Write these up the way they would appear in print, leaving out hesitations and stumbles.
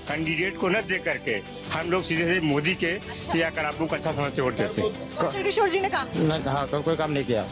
Candidate को न दे करके हम लोग सीधे सीधे मोदी के या कर आप लोग अच्छा समझते वोट देते। कौशल किशोर जी ने काम हाँ, कोई काम नहीं किया।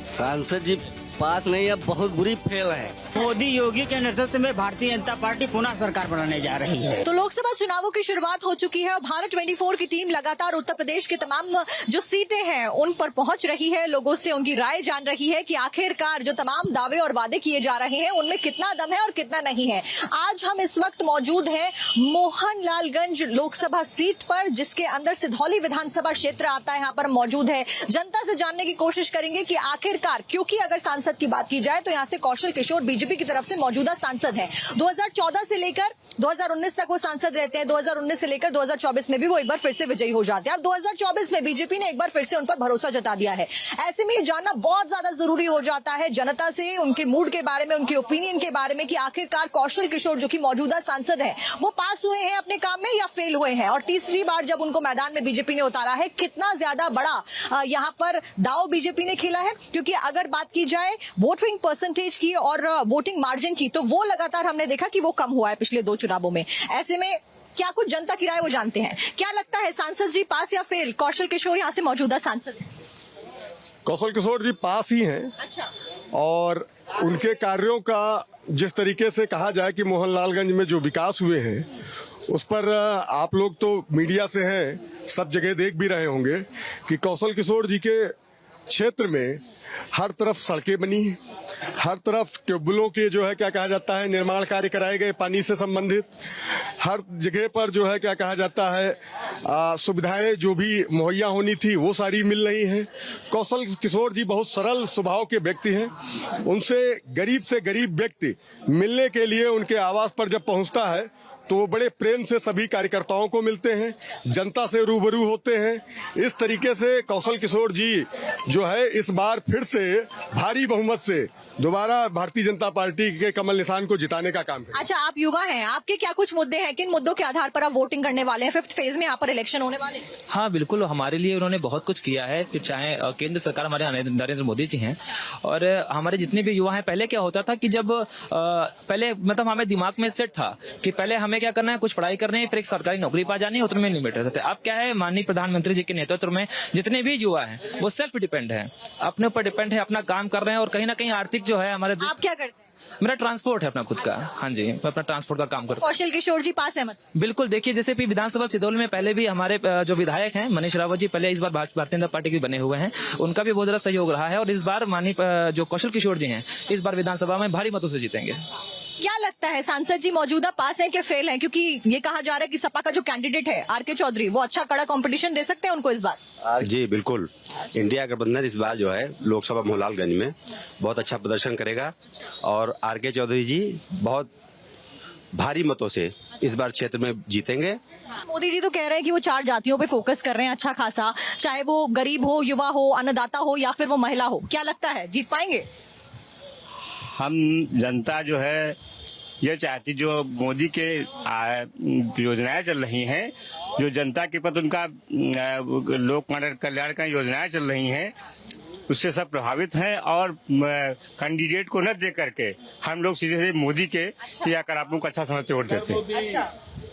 सांसद जी पास नहीं, अब बहुत बुरी फेल है। मोदी योगी के नेतृत्व में भारतीय जनता पार्टी पुनः सरकार बनाने जा रही है। तो लोकसभा चुनावों की शुरुआत हो चुकी है और भारत 24 की टीम लगातार उत्तर प्रदेश के तमाम जो सीटें हैं उन पर पहुंच रही है, लोगों से उनकी राय जान रही है कि आखिरकार जो तमाम दावे और वादे किए जा रहे हैं उनमें कितना दम है और कितना नहीं है। आज हम इस वक्त मौजूद हैं मोहनलालगंज लोकसभा सीट पर, जिसके अंदर सिधौली विधानसभा क्षेत्र आता है। यहाँ पर मौजूद है, जनता से जानने की कोशिश करेंगे कि आखिरकार, क्योंकि अगर सांसद की बात की जाए तो यहाँ से कौशल किशोर बीजेपी की तरफ से मौजूदा सांसद हैं। 2014 से लेकर 2019 तक वो सांसद रहते हैं। 2019 से लेकर 2024 में भी वो एक बार फिर से विजयी हो जाते हैं। अब 2024 में बीजेपी ने एक बार फिर से उन पर भरोसा जता दिया है। ऐसे में ये जानना बहुत ज्यादा जरूरी हो जाता है जनता से, उनके मूड के बारे में, उनके ओपिनियन के बारे में, कि आखिरकार कौशल किशोर जो कि मौजूदा सांसद है वो पास हुए हैं अपने काम में या फेल हुए हैं। और तीसरी बार जब उनको मैदान में बीजेपी ने उतारा है, कितना ज्यादा बड़ा यहाँ पर दाव बीजेपी ने खेला है। क्योंकि अगर बात की जाए वोटिंग परसेंटेज की और वोटिंग मार्जिन की, तो वो लगातार हमने देखा कि वो कम हुआ है पिछले 2 चुनावों में। ऐसे में क्या कुछ जनता की राय वो जानते हैं। क्या लगता है सांसद जी पास या फेल? कौशल किशोर यहाँ से मौजूदा सांसद है। कौशल किशोर जी पास ही हैं। अच्छा। और उनके कार्यों का जिस तरीके से कहा जाए कि मोहनलालगंज में जो विकास हुए हैं उस पर आप लोग तो मीडिया से हैं, सब जगह देख भी रहे होंगे कि कौशल किशोर जी के क्षेत्र में हर तरफ सड़कें बनी, हर तरफ ट्यूबवेलों के जो है क्या कहा जाता है निर्माण कार्य कराए गए, पानी से संबंधित हर जगह पर जो है क्या कहा जाता है सुविधाएं जो भी मुहैया होनी थी वो सारी मिल रही हैं। कौशल किशोर जी बहुत सरल स्वभाव के व्यक्ति हैं। उनसे से गरीब व्यक्ति मिलने के लिए उनके आवास पर जब पहुंचता है तो वो बड़े प्रेम से सभी कार्यकर्ताओं को मिलते हैं, जनता से रूबरू होते हैं। इस तरीके से कौशल किशोर जी जो है इस बार फिर से भारी बहुमत से दोबारा भारतीय जनता पार्टी के कमल निशान को जिताने का काम करें। अच्छा, आप युवा हैं, आपके क्या कुछ मुद्दे हैं? किन मुद्दों के आधार पर आप वोटिंग करने वाले हैं? 5th फेज में यहाँ पर इलेक्शन होने वाले हैं। हाँ बिल्कुल, हमारे लिए उन्होंने बहुत कुछ किया है। फिर चाहे केंद्र सरकार हमारे नरेंद्र मोदी जी हैं और हमारे जितने भी युवा हैं, पहले क्या होता था कि जब पहले मतलब हमें दिमाग में सेट था कि पहले हमें क्या करना है, कुछ पढ़ाई करनी है, फिर एक सरकारी नौकरी पा जानी है, उतने में लिमिट रहते थे। अब क्या है, माननीय प्रधानमंत्री जी के नेतृत्व में जितने भी युवा हैं वो सेल्फ डिपेंड है, अपने ऊपर डिपेंड है, अपना काम कर रहे हैं और कहीं ना कहीं आर्थिक जो है हमारे। आप क्या करते हैं? मेरा ट्रांसपोर्ट है अपना खुद का। हाँ जी, मैं अपना ट्रांसपोर्ट का काम करता हूँ। कौशल किशोर जी पास है मत? बिल्कुल, देखिए जैसे भी विधानसभा सिदौल में पहले भी हमारे जो विधायक हैं मनीष रावत जी, पहले इस बार भारतीय जनता पार्टी के बने हुए हैं, उनका भी बहुत ज्यादा सहयोग रहा है और इस बार माननीय जो कौशल किशोर जी हैं इस बार विधानसभा में भारी मतों से जीतेंगे। क्या लगता है सांसद जी मौजूदा पास हैं कि फेल हैं? क्योंकि ये कहा जा रहा है कि सपा का जो कैंडिडेट है आर.के. चौधरी, वो अच्छा कड़ा कंपटीशन दे सकते हैं उनको इस बार। जी बिल्कुल, इंडिया गठबंधन इस बार जो है लोकसभा मोहनलालगंज में बहुत अच्छा प्रदर्शन करेगा और आर.के. चौधरी जी बहुत भारी मतों से इस बार क्षेत्र में जीतेंगे। मोदी जी तो कह रहे हैं कि वो 4 जातियों पे फोकस कर रहे हैं अच्छा खासा, चाहे वो गरीब हो, युवा हो, अन्नदाता हो या फिर वो महिला हो। क्या लगता है जीत पाएंगे? हम जनता जो है ये चाहती, जो मोदी के योजनाएं चल रही हैं, जो जनता के प्रति उनका लोक कल्याण का योजनाएं चल रही हैं, उससे सब प्रभावित हैं और कैंडिडेट को न दे करके हम लोग सीधे सीधे मोदी के या कर आप लोग अच्छा समझते वोट देते।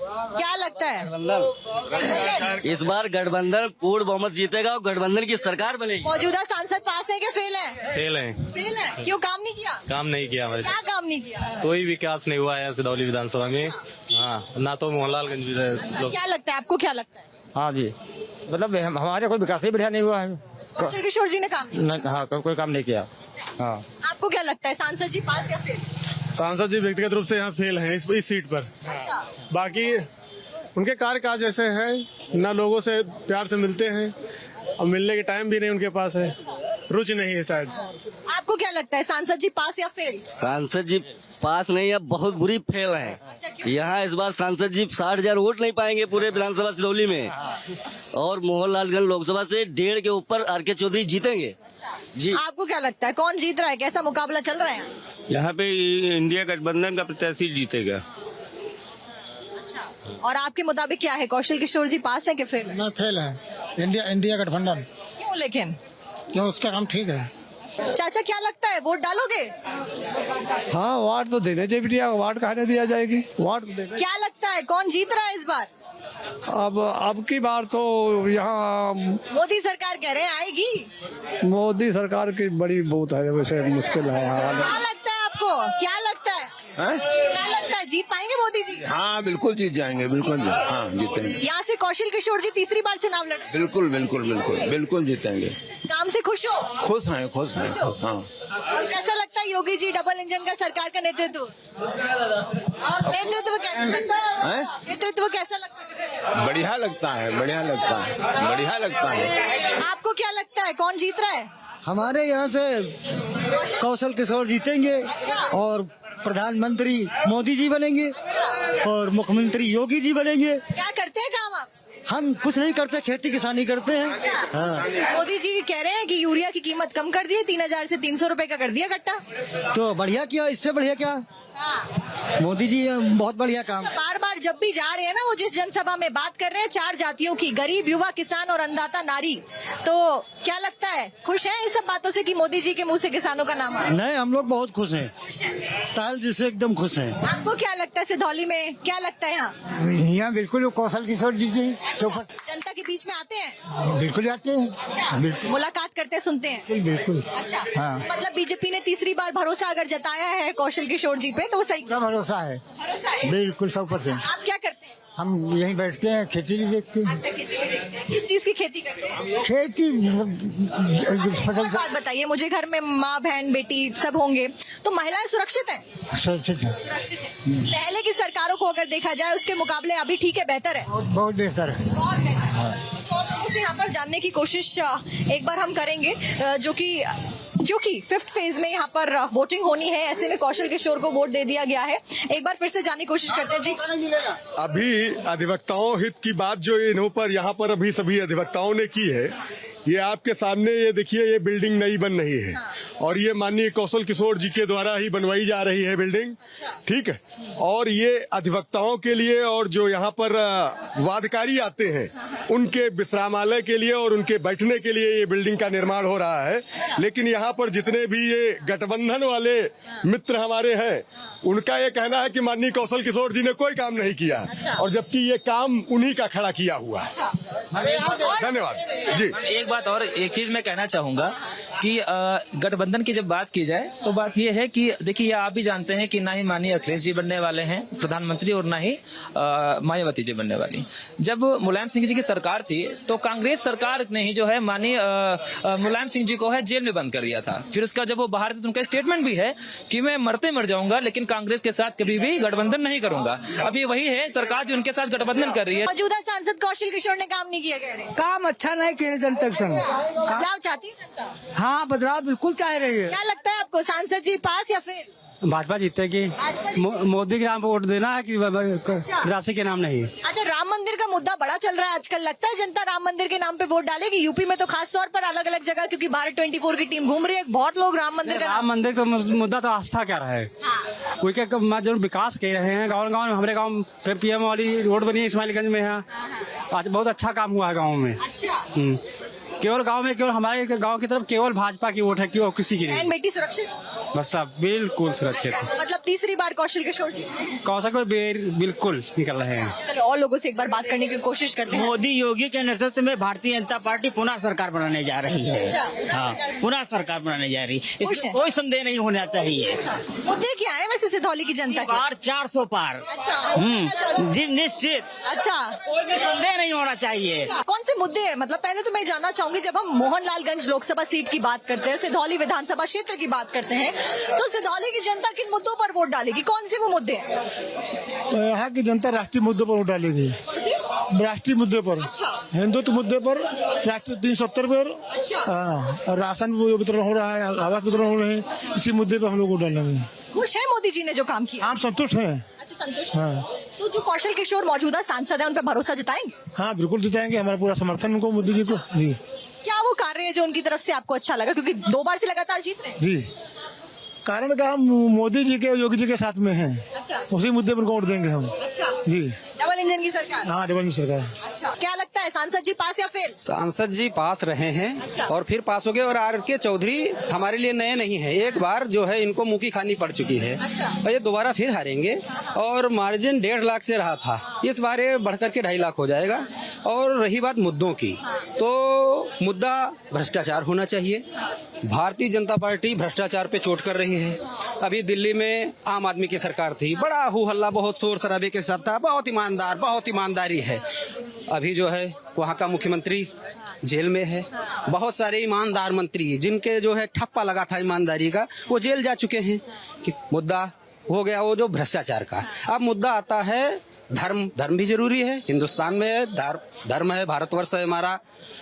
क्या लगता है इस बार गठबंधन पूर्ण बहुमत जीतेगा और गठबंधन की सरकार बनेगी। मौजूदा सांसद पास है कि फेल है? फेल है। फेल है क्यों? काम नहीं किया? काम नहीं किया हमारे। क्या काम नहीं किया? कोई विकास नहीं हुआ है सिधौली विधानसभा में। हाँ, ना तो मोहनलालगंज लोग। क्या लगता है आपको? क्या लगता है? हाँ जी, मतलब हमारे कोई विकास ही बढ़िया नहीं हुआ है। कौशल किशोर जी ने काम हाँ, कोई काम नहीं किया। हाँ, आपको क्या लगता है सांसद जी पास या फेल? सांसद जी व्यक्तिगत रूप से यहाँ फेल हैं इस सीट पर। अच्छा। बाकी उनके कार्यकाज ऐसे हैं, ना लोगों से प्यार से मिलते हैं और मिलने के टाइम भी नहीं उनके पास है, रुचि नहीं है शायद। आपको क्या लगता है सांसद जी पास या फेल? सांसद जी पास नहीं, अब बहुत बुरी फेल है। यहाँ इस बार सांसद जी 60,000 वोट नहीं पाएंगे पूरे विधानसभा सिधौली में और मोहनलालगंज लोकसभा से 1.5 के ऊपर आर.के. चौधरी जीतेंगे। जी, आपको क्या लगता है कौन जीत रहा है? कैसा मुकाबला चल रहा है? यहाँ पे इंडिया गठबंधन का प्रत्याशी जीतेगा। और आपके मुताबिक क्या है, कौशल किशोर जी पास है कि फेल है? ना फेल है। इंडिया गठबंधन। क्यों लेकिन? क्यों? उसका काम ठीक है। चाचा क्या लगता है, वोट डालोगे? हाँ, वार्ड तो देने चाहिए, वार्ड कहाँ नहीं दिया जाएगी, वार्ड तो देना। क्या लगता है कौन जीत रहा है इस बार? अब की बार तो यहाँ मोदी सरकार कह रहे हैं आएगी। मोदी सरकार की बड़ी बहुत है, वैसे मुश्किल है। क्या लगता है आपको, क्या लगता है? क्या लगता है जीत पाएंगे मोदी जी? हाँ बिल्कुल जीत जाएंगे, बिल्कुल हाँ जीतेंगे। यहाँ से कौशल किशोर जी तीसरी बार चुनाव लड़ रहे हैं। बिल्कुल बिल्कुल बिल्कुल बिल्कुल जीतेंगे। काम से खुश हो? खुश हैं हाँ। और कैसा लगता है योगी जी डबल इंजन का सरकार का नेतृत्व? नेतृत्व कैसा लगता है? नेतृत्व कैसा लगता है? बढ़िया लगता है, बढ़िया लगता है, बढ़िया लगता है। आपको क्या लगता है कौन जीत रहा है? हमारे यहाँ से कौशल किशोर जीतेंगे और प्रधानमंत्री मोदी जी बनेंगे और मुख्यमंत्री योगी जी बनेंगे। क्या करते हैं काम आप? हम कुछ नहीं करते, खेती किसानी करते हैं। हाँ। मोदी जी कह रहे हैं कि यूरिया की कीमत कम कर दी, 3000 से 300 रुपए का कर दिया कट्टा। तो बढ़िया किया, इससे बढ़िया क्या, मोदी जी बहुत बढ़िया काम। बार बार जब भी जा रहे हैं ना, वो जिस जनसभा में बात कर रहे हैं 4 जातियों की, गरीब, युवा, किसान और अन्नदाता नारी, तो क्या लगता है खुश हैं इन सब बातों से कि मोदी जी के मुंह से किसानों का नाम आया? नहीं, हम लोग बहुत खुश हैं, ताल जी से एकदम खुश हैं। आपको क्या लगता है सिधौली में, क्या लगता है यहाँ बिल्कुल कौशल किशोर जी से जनता के बीच में आते हैं? बिल्कुल आते हैं, बिल्कुल मुलाकात करते हैं, सुनते हैं? बिल्कुल। अच्छा, हाँ। मतलब बीजेपी ने तीसरी बार भरोसा अगर जताया है कौशल किशोर जी पे तो वो सही पूरा भरोसा है, भरोसा है। बिल्कुल 100%। आप क्या करते हैं? हम यहीं बैठते हैं, खेती भी देखते हैं। अच्छा, खेती करते हैं। किस चीज की खेती करते हैं? खेती फसल एक बात बताइए मुझे, घर में माँ बहन बेटी सब होंगे तो महिलाएं सुरक्षित हैं? सुरक्षित है, सुरक्षित है। पहले की सरकारों को अगर देखा जाए उसके मुकाबले अभी ठीक है, बेहतर है? बहुत बेहतर है। और लोगों से यहाँ पर जानने की कोशिश एक बार हम करेंगे, जो कि क्योंकि 5th फेज में यहाँ पर वोटिंग होनी है, ऐसे में कौशल किशोर को वोट दे दिया गया है। एक बार फिर से जानने की कोशिश करते हैं जी। अभी अधिवक्ताओं हित की बात जो इन्हों पर यहाँ पर अभी सभी अधिवक्ताओं ने की है, ये आपके सामने ये देखिए, ये बिल्डिंग नई बन रही है और ये माननीय कौशल किशोर जी के द्वारा ही बनवाई जा रही है बिल्डिंग, ठीक है। और ये अधिवक्ताओं के लिए और जो यहाँ पर वादकारी आते हैं उनके विश्रामालय के लिए और उनके बैठने के लिए ये बिल्डिंग का निर्माण हो रहा है। लेकिन यहाँ पर जितने भी ये गठबंधन वाले मित्र हमारे हैं, उनका ये कहना है कि माननीय कौशल किशोर जी ने कोई काम नहीं किया, और जबकि ये काम उन्हीं का खड़ा किया हुआ है। धन्यवाद जी। एक चीज मैं कहना चाहूंगा कि गठबंधन की जब बात की जाए तो बात यह है कि देखिए, आप भी जानते हैं कि ना ही माननीय अखिलेश जी बनने वाले हैं प्रधानमंत्री और ना ही मायावती जी बनने वाली। जब मुलायम सिंह जी की सरकार थी तो कांग्रेस सरकार ने ही जो है माननीय मुलायम सिंह जी को है जेल में बंद कर दिया था। फिर उसका जब वो बाहर थे तो उनका स्टेटमेंट भी है कि मैं मरते मर जाऊंगा लेकिन कांग्रेस के साथ कभी भी गठबंधन नहीं करूंगा। अभी वही है सरकार जो उनके साथ गठबंधन कर रही है। मौजूदा सांसद कौशल किशोर ने काम नहीं किया, कह रहे हैं। काम अच्छा नहीं किए जनता के संग। बदलाव चाहती है जनता? हाँ, बदलाव बिल्कुल चाह रही है। क्या लगता है आपको, सांसद जी पास या फेल? भाजपा जीतेगी। मोदी के नाम पे वोट देना है कि राशि के नाम नहीं। अच्छा, राम मंदिर का मुद्दा बड़ा चल रहा है आजकल, लगता है जनता राम मंदिर के नाम पे वोट डालेगी? यूपी में तो खास तौर पर अलग अलग जगह, क्योंकि भारत 24 की टीम घूम रही है, बहुत लोग राम मंदिर का राम मंदिर का मुद्दा तो आस्था क्या रहा है, कोई क्या जो विकास कर रहे हैं गाँव में। हमारे गाँव PM वाली रोड बनी है इस्माइलगंज में है, आज बहुत अच्छा काम हुआ है गाँव में। केवल गांव में, केवल हमारे गांव की तरफ केवल भाजपा की वोट है, क्यों किसी की नहीं। बेटी सुरक्षित? बस साहब बिल्कुल सुरक्षित। मतलब तीसरी बार कौशल किशोर जी? कौशल को बिल्कुल निकल रहे हैं। चलो और लोगों से एक बार बात करने की कोशिश करते हैं। मोदी योगी के नेतृत्व में भारतीय जनता पार्टी पुनः सरकार बनाने जा रही है। हाँ, पुनः सरकार बनाने जा रही है, इसमें कोई संदेह नहीं होना चाहिए। मुद्दे क्या है वैसे सिधौली की जनता के? पार 400 पार। जी निश्चित। अच्छा, कोई भी संदेह नहीं होना चाहिए। कौन से मुद्दे हैं? मतलब पहले तो मैं जानना चाहूंगी, जब हम मोहनलालगंज लोकसभा सीट की बात करते हैं, सिधौली विधानसभा क्षेत्र की बात करते हैं, तो सिधौली की जनता किन मुद्दों पर वोट डालेगी? कौन से वो मुद्दे हैं? यहाँ की जनता राष्ट्रीय मुद्दों पर वोट डालेगी। राष्ट्रीय मुद्दे पर, हिंदुत्व मुद्दे पर, राष्ट्रीय 370 पर, और राशन वितरण हो रहा है, आवास वितरण हो रहे हैं, इसी मुद्दे पर हम लोग वोट डालेंगे। खुश है मोदी जी ने जो काम किया? आप संतुष्ट हैं? अच्छा, संतुष्ट। तो जो कौशल किशोर मौजूदा सांसद है उन पर भरोसा जताएंगे? हाँ, बिल्कुल जिताएंगे, हमारा पूरा समर्थन उनको, मोदी जी को। जी। क्या वो कार्य है जो उनकी तरफ से आपको अच्छा लगा, क्योंकि 2 बार से लगातार जीत रहे हैं? जी, कारण का हम मोदी जी के योगी जी के साथ में हैं। अच्छा, उसी मुद्दे पर वोट देंगे हम। अच्छा जी। डबल इंजन की सरकार? हाँ, डबल इंजन सरकार। अच्छा, क्या लगता है है, सांसद जी पास या फेल? सांसद जी पास रहे हैं और फिर पास हो गए। और RK चौधरी हमारे लिए नए नहीं है, एक बार जो है इनको मुंह की खानी पड़ चुकी है और ये दोबारा फिर हारेंगे। और मार्जिन 1.5 लाख से रहा था, इस बार ये बढ़कर के 2.5 लाख हो जाएगा। और रही बात मुद्दों की, तो मुद्दा भ्रष्टाचार होना चाहिए। भारतीय जनता पार्टी भ्रष्टाचार पे चोट कर रही है। अभी दिल्ली में आम आदमी की सरकार थी, बड़ा हू हल्ला, बहुत शोर शराबे के साथ था, बहुत ईमानदार, बहुत ईमानदारी है। अभी जो है वहाँ का मुख्यमंत्री जेल में है। बहुत सारे ईमानदार मंत्री जिनके जो है ठप्पा लगा था ईमानदारी का, वो जेल जा चुके हैं। कि मुद्दा हो गया वो जो भ्रष्टाचार का। अब मुद्दा आता है धर्म। धर्म भी जरूरी है, हिंदुस्तान में धर्म है, भारतवर्ष है हमारा,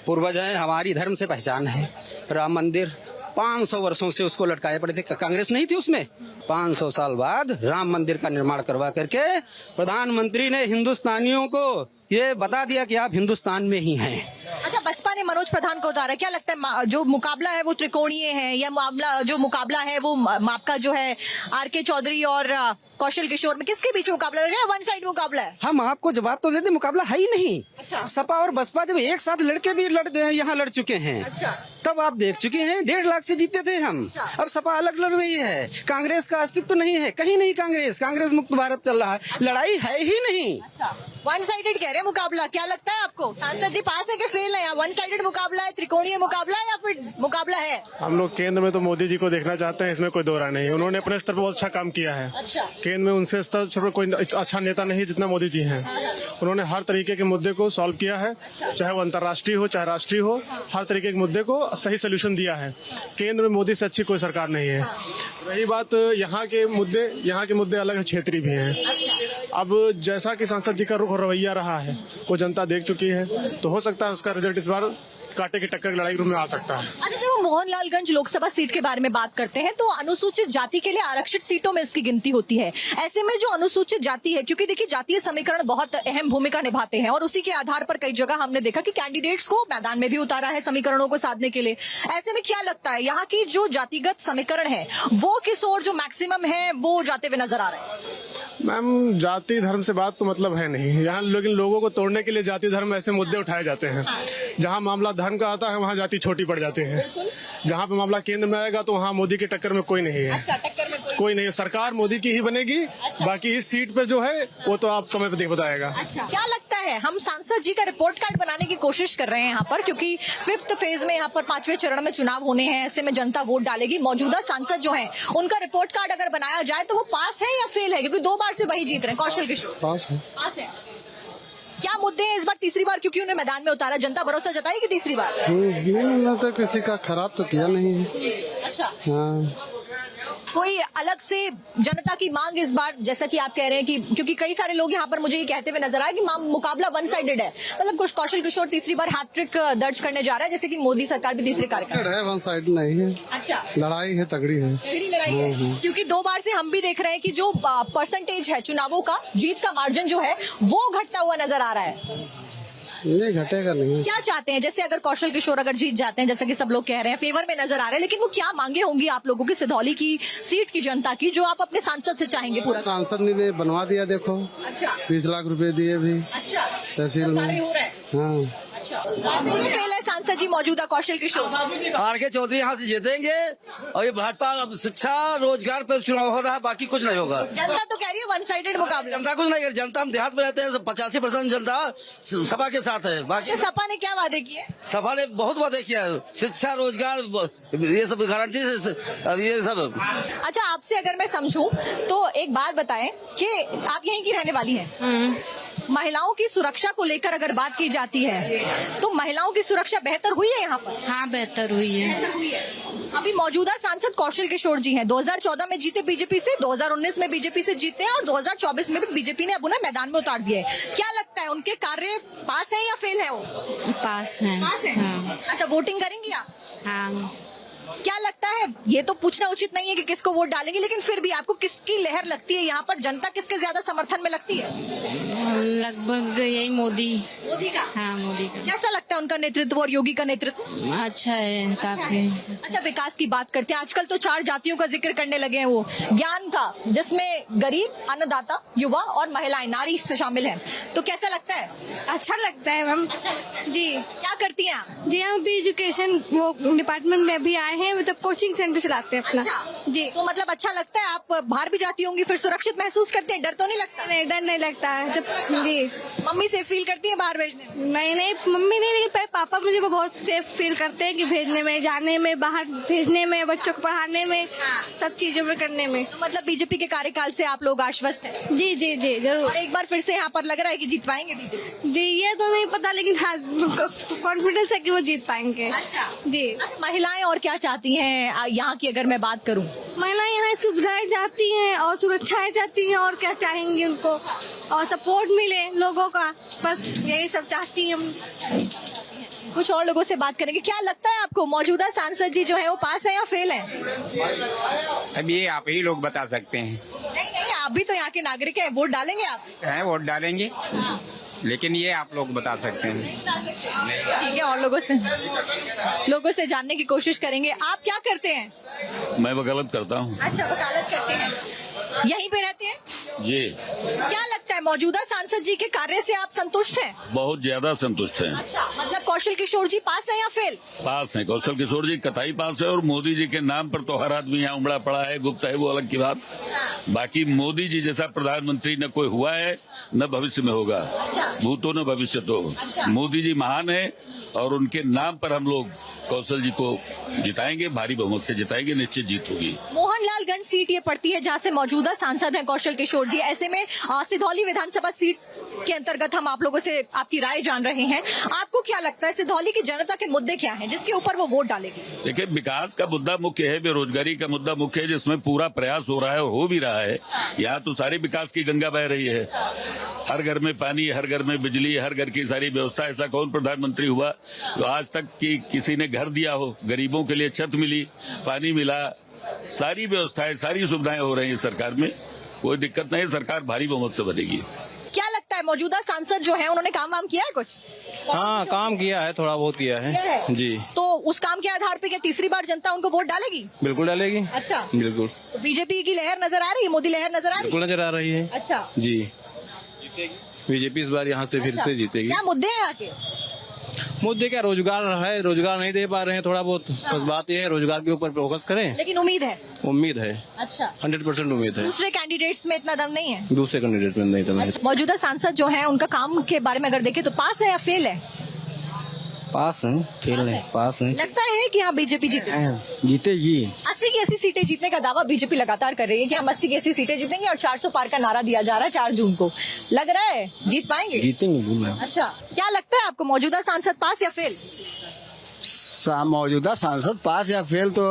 पूर्वज है, हमारी धर्म से पहचान है। राम मंदिर 500 वर्षों से उसको लटकाए पड़े थे, कांग्रेस नहीं थी उसमें। 500 साल बाद राम मंदिर का निर्माण करवा करके प्रधानमंत्री ने हिंदुस्तानियों को ये बता दिया कि आप हिंदुस्तान में ही हैं। अच्छा, बसपा ने मनोज प्रधान को उतारा, क्या लगता है जो मुकाबला है वो त्रिकोणीय है, या जो मुकाबला है वो आपका जो है RK चौधरी और कौशल किशोर में, किसके बीच मुकाबला लग रहा है? वन साइड मुकाबला है? हम आपको जवाब तो देते, मुकाबला है ही नहीं। अच्छा। सपा और बसपा जब एक साथ लड़के भी यहाँ लड़ चुके हैं। अच्छा। तब आप देख चुके हैं 1.5 लाख से जीते थे हम। अब सपा अलग लड़ रही है, कांग्रेस का अस्तित्व तो नहीं है, कहीं नहीं। कांग्रेस मुक्त भारत चल रहा है, लड़ाई है ही नहीं। वन साइडेड कह रहे हैं मुकाबला, क्या लगता है आपको? सांसद जी पास है कि फेल है? वन साइडेड मुकाबला है, त्रिकोणीय मुकाबला है, या फिर मुकाबला है? हम लोग केंद्र में तो मोदी जी को देखना चाहते हैं, इसमें कोई दो राय नहीं। उन्होंने अपने स्तर पर बहुत अच्छा काम किया है। अच्छा। केंद्र में उनसे स्तर पर कोई अच्छा नेता नहीं जितना मोदी जी हैं। उन्होंने हर तरीके के मुद्दे को सॉल्व किया है, चाहे वो अंतर्राष्ट्रीय हो चाहे राष्ट्रीय हो, हर तरीके के मुद्दे को सही सोल्यूशन दिया है। केंद्र में मोदी से अच्छी कोई सरकार नहीं है। रही बात यहाँ के मुद्दे अलग है, क्षेत्रीय भी हैं। अब जैसा कि सांसद जी का रुख और रवैया रहा है वो जनता देख चुकी है, तो हो सकता है उसका रिजल्ट इस बार कांटे की टक्कर की लड़ाई में आ सकता है। अच्छा, जब मोहनलालगंज लोकसभा सीट के बारे में बात करते हैं तो अनुसूचित जाति के लिए आरक्षित सीटों में इसकी गिनती होती है। ऐसे में जो अनुसूचित जाति है, क्योंकि देखिए जातीय समीकरण बहुत अहम भूमिका निभाते हैं और उसी के आधार पर कई जगह हमने देखा कि कैंडिडेट्स को मैदान में भी उतारा है समीकरणों को साधने के लिए। ऐसे में क्या लगता है यहाँ की जो जातिगत समीकरण है वो किस ओर जो मैक्सिमम है वो जाते हुए नजर आ रहे हैं? मैम, जाति धर्म से बात तो मतलब है नहीं यहाँ, लेकिन लोगों को तोड़ने के लिए जाति धर्म ऐसे मुद्दे उठाए जाते हैं। जहाँ मामला धर्म का आता है वहाँ जाति छोटी पड़ जाती है। जहाँ पे मामला केंद्र में आएगा तो वहाँ मोदी की टक्कर में कोई नहीं है। अच्छा, टक्कर में कोई नहीं है। सरकार मोदी की ही बनेगी। अच्छा। बाकी इस सीट पर जो है वो तो आप समय पर देख बताएगा। अच्छा, क्या लगता है? हम सांसद जी का रिपोर्ट कार्ड बनाने की कोशिश कर रहे हैं यहाँ पर, क्योंकि 5th फेज में यहाँ पर 5वें चरण में चुनाव होने हैं। ऐसे में जनता वोट डालेगी। मौजूदा सांसद जो हैं उनका रिपोर्ट कार्ड अगर बनाया जाए तो वो पास है या फेल है? क्योंकि 2 बार से वही जीत रहे हैं। कौशल किशोर पास है। पास है। क्या मुद्दे हैं इस बार तीसरी बार, क्योंकि उन्हें मैदान में उतारा, जनता भरोसा जताएगी तीसरी बार? नहीं, तो किसी का खराब तो किया नहीं है। अच्छा। हाँ। कोई अलग से जनता की मांग इस बार, जैसा कि आप कह रहे हैं कि क्योंकि कई सारे लोग यहाँ पर मुझे ये कहते हुए नजर आए कि मुकाबला वन साइडेड है, मतलब कुछ कौशल किशोर तीसरी बार हैट्रिक दर्ज करने जा रहा है, जैसे कि मोदी सरकार भी तीसरे कार्यकाल है। वन साइड नहीं है। अच्छा, लड़ाई है, तगड़ी है, तगड़ी लड़ाई है। क्योंकि 2 बार से हम भी देख रहे हैं कि जो परसेंटेज है चुनावों का, जीत का मार्जिन जो है वो घटता हुआ नजर आ रहा है। नहीं, घटेगा नहीं। क्या चाहते हैं? जैसे अगर कौशल किशोर अगर जीत जाते हैं, जैसा कि सब लोग कह रहे हैं, फेवर में नजर आ रहे हैं, लेकिन वो क्या मांगे होंगी आप लोगों की सिधौली की सीट की जनता की, जो आप अपने सांसद से चाहेंगे? पूरा सांसद ने बनवा दिया, देखो। अच्छा। 20 लाख रुपए दिए भी। अच्छा, तहसील में। हाँ। अच्छा, फेल है सांसद जी मौजूदा कौशल किशोर? RK चौधरी यहाँ से जीतेंगे और ये भाजपा शिक्षा रोजगार पर चुनाव हो रहा है, बाकी कुछ नहीं होगा। जनता तो कह रही है वन साइडेड मुकाबला। जनता कुछ नहीं, जनता हम देहात में रहते हैं, 85% जनता सपा के साथ है। बाकी सपा ने क्या वादे किए? सपा ने बहुत वादे किया है, शिक्षा रोजगार ये सब गारंटी ये सब। अच्छा, आपसे अगर मैं समझूं तो एक बात बताएं कि आप यहीं की रहने वाली हैं। महिलाओं की सुरक्षा को लेकर अगर बात की जाती है तो महिलाओं की सुरक्षा बेहतर हुई है यहाँ पर? हाँ, बेहतर हुई है। अभी मौजूदा सांसद कौशल किशोर जी हैं, 2014 में जीते बीजेपी से, 2019 में बीजेपी से जीते हैं और 2024 में भी बीजेपी ने अब उन्हें मैदान में उतार दिया है। क्या लगता है उनके कार्य पास है या फेल है? वो पास है। पास है। हाँ। अच्छा, वोटिंग करेंगी आप? हाँ। क्या लगता है, ये तो पूछना उचित नहीं है कि किसको वोट डालेंगे, लेकिन फिर भी आपको किसकी लहर लगती है यहाँ पर? जनता किसके ज्यादा समर्थन में लगती है? लगभग यही मोदी का हाँ मोदी का कैसा लगता है उनका नेतृत्व और योगी का नेतृत्व? अच्छा है काफी अच्छा, विकास की बात करते हैं। आजकल तो 4 जातियों का जिक्र करने लगे हैं वो, ज्ञान का, जिसमें गरीब, अन्नदाता, युवा और महिलाएं, नारी से शामिल हैं। तो कैसा लगता है? अच्छा लगता है मैम। अच्छा लगता है जी। क्या करती हैं आप? जी हम भी एजुकेशन वो डिपार्टमेंट में भी आए हैं, मतलब कोचिंग सेंटर चलाते हैं अपना। अच्छा। जी। तो मतलब अच्छा लगता है, आप बाहर भी जाती होंगी, फिर सुरक्षित महसूस करते हैं, डर तो नहीं लगता? नहीं, डर नहीं लगता है जब। जी। मम्मी से फील करती है बाहर भेजने में? नहीं मम्मी नहीं, लेकिन पापा मुझे बहुत सेफ फील करते हैं कि भेजने में, जाने में, बाहर भेजने में, बच्चों को पढ़ाने में, सब चीजों में करने में। तो मतलब बीजेपी के कार्यकाल से आप लोग आश्वस्त हैं? जी जी जी जरूर। और एक बार फिर से यहाँ पर लग रहा है कि जीत पाएंगे बीजेपी? जी ये तो नहीं पता, लेकिन हाँ कॉन्फिडेंस है कि वो जीत पाएंगे। अच्छा जी। अच्छा, महिलाएं और क्या चाहती हैं यहाँ की अगर मैं बात करूँ? महिलाएं यहाँ सुविधाएं चाहती हैं और सुरक्षाएं चाहती हैं, और क्या चाहेंगी उनको, और सपोर्ट मिले लोगों का, बस यही सब चाहती हैं हम। कुछ और लोगों से बात करेंगे। क्या लगता है आपको मौजूदा सांसद जी जो है वो पास है या फेल है? अब ये आप ही लोग बता सकते हैं। नहीं, आप भी तो यहाँ के नागरिक हैं, वोट डालेंगे आप? हैं वोट डालेंगे, लेकिन ये आप लोग बता सकते हैं। ठीक है, और लोगों से जानने की कोशिश करेंगे। आप क्या करते हैं? मैं वकालत करता हूँ। अच्छा, वकालत करते हैं, यहीं पे रहते हैं? जी। क्या लगता है मौजूदा सांसद जी के कार्य से आप संतुष्ट हैं? बहुत ज्यादा संतुष्ट हैं। अच्छा, मतलब कौशल किशोर जी पास है या फेल? पास हैं, कौशल किशोर जी कतई पास है, और मोदी जी के नाम पर तो हर आदमी यहाँ उमड़ा पड़ा है, गुप्त है वो अलग की बात। बाकी मोदी जी जैसा प्रधानमंत्री न कोई हुआ है न भविष्य में होगा, भूतो न भविष्य तो। मोदी जी महान है और उनके नाम पर हम लोग कौशल जी को जिताएंगे, भारी बहुमत से जिताएंगे, निश्चित जीत होगी। मोहनलालगंज सीट ये पड़ती है जहाँ से मौजूदा सांसद हैं कौशल किशोर जी। ऐसे में सिधौली विधानसभा सीट के अंतर्गत हम आप लोगों से आपकी राय जान रहे हैं। आपको क्या लगता है सिधौली की जनता के मुद्दे क्या हैं जिसके ऊपर वो वोट डालेगी? देखिए, विकास का मुद्दा मुख्य है, बेरोजगारी का मुद्दा मुख्य है, जिसमें पूरा प्रयास हो रहा है और हो भी रहा है। यहाँ तो सारे विकास की गंगा बह रही है, हर घर में पानी, हर घर में बिजली, हर घर की सारी व्यवस्था। ऐसा कौन प्रधानमंत्री हुआ तो आज तक कि किसी ने घर दिया हो, गरीबों के लिए छत मिली, पानी मिला, सारी व्यवस्थाएं, सारी सुविधाएं हो रही है सरकार में, कोई दिक्कत नहीं, सरकार भारी बहुमत से बनेगी। क्या लगता है मौजूदा सांसद जो है उन्होंने काम वाम किया है कुछ? हाँ काम किया है, थोड़ा बहुत किया है जी। तो उस काम के आधार पे क्या तीसरी बार जनता उनको वोट डालेगी? बिल्कुल डालेगी। अच्छा, बिल्कुल। तो बीजेपी की लहर नजर आ रही है, मोदी लहर नजर आ रही है? बिल्कुल नजर आ रही है। अच्छा जी, बीजेपी इस बार यहाँ से फिर से जीतेगी। क्या मुद्दे हैं यहाँ के? मुद्दे क्या, रोजगार है, रोजगार नहीं दे पा रहे हैं थोड़ा बहुत, बस बात यह है रोजगार के ऊपर फोकस करें। लेकिन उम्मीद है? उम्मीद है, अच्छा, 100% उम्मीद है। दूसरे कैंडिडेट्स में इतना दम नहीं है? दूसरे कैंडिडेट में नहीं था। मौजूदा सांसद जो है उनका काम के बारे में अगर देखें तो पास है या फेल है? पास है, फेल है, पास है। लगता है कि यहाँ बीजेपी जीतेगी। 80 की 80 सीटें जीतने का दावा बीजेपी लगातार कर रही है कि हम 80 की 80 सीटें जीतेंगे, और 400 पार का नारा दिया जा रहा है 4 जून को। लग रहा है जीत पाएंगे? जीतेंगे। अच्छा, क्या लगता है आपको मौजूदा सांसद पास या फेल? मौजूदा सांसद पास या फेल तो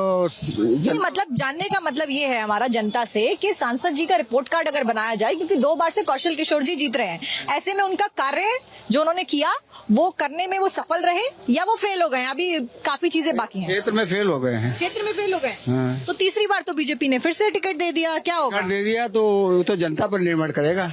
ये मतलब जानने का मतलब ये है हमारा जनता से कि सांसद जी का रिपोर्ट कार्ड अगर बनाया जाए, क्योंकि 2 बार से कौशल किशोर जी जीत रहे हैं, ऐसे में उनका कार्य जो उन्होंने किया वो करने में वो सफल रहे या वो फेल हो गए? अभी काफी चीजें बाकी हैं। क्षेत्र में फेल हो गए हैं। क्षेत्र में फेल हो गए। हाँ। तो तीसरी बार तो बीजेपी ने फिर से टिकट दे दिया, क्या होगा? दे दिया तो जनता पर निर्भर करेगा।